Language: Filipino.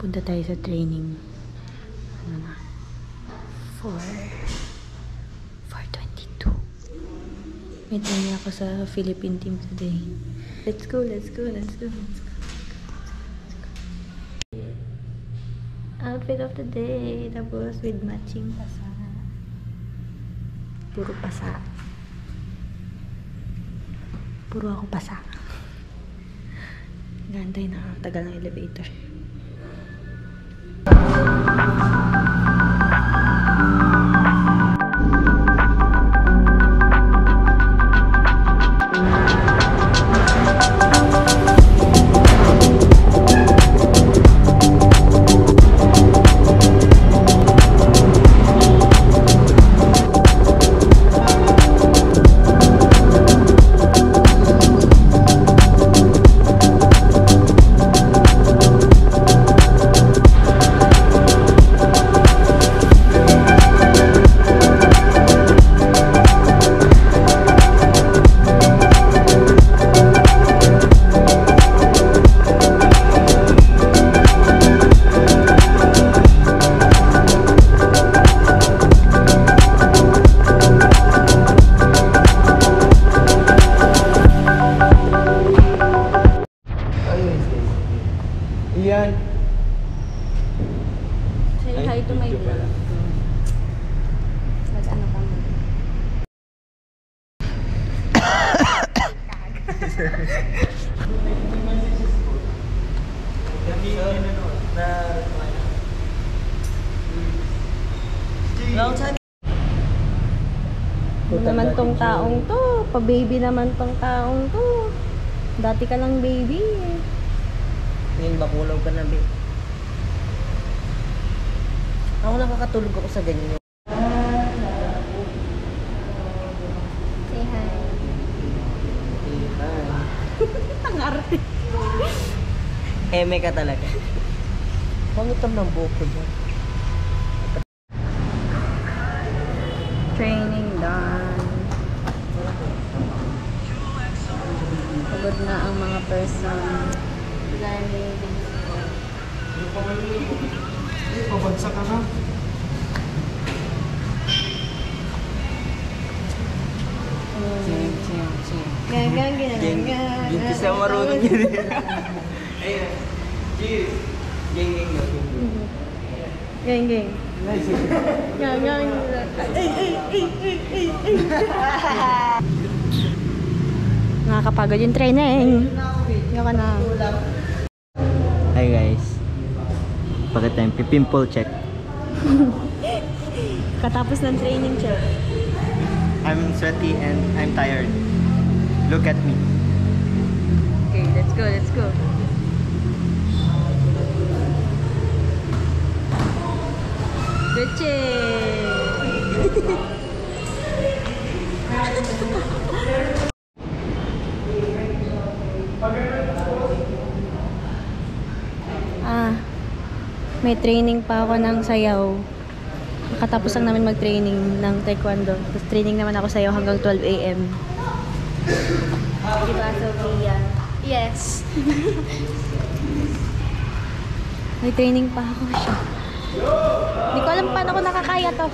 Punta tayo sa training. Ano na? 4:22. May training ako sa Philippine team today. Let's go, let's go, let's go, let's go. Outfit of the day. Tapos with matching pasa. Puro pasa. Puro ako pasa. Gantay na tagal ng elevator. Iyan. Say hi to my vlog. Mag-ano ka mo? Ano naman tong taong to? Pa-baby naman tong taong to. Dati ka lang baby. Ngayon bakulaw ka na, babe. Ako nakakatulog ako sa ganyan. Say hi. Ang arte. Eme ka talaga. Pangitam ng buhok ko dyan. Training done. Pagod na ang mga person. Pabagsak ka na. Gang. Yung isa marunong yun. Ayun. Cheers. Gang. Gang. Nakakapagod yung training. Yoko na. Hi guys. Pagkatime, pimple check. Katapos ng training check. I'm sweaty and I'm tired. Look at me. Okay, let's go. Gucci! May training pa ako ng sayaw. Nakatapos lang namin mag-training ng taekwondo. Tapos training naman ako sayaw hanggang 12 AM. Diba, Sophia? Yes. May training pa ako siya. Hindi ko alam paano ko nakakaya to.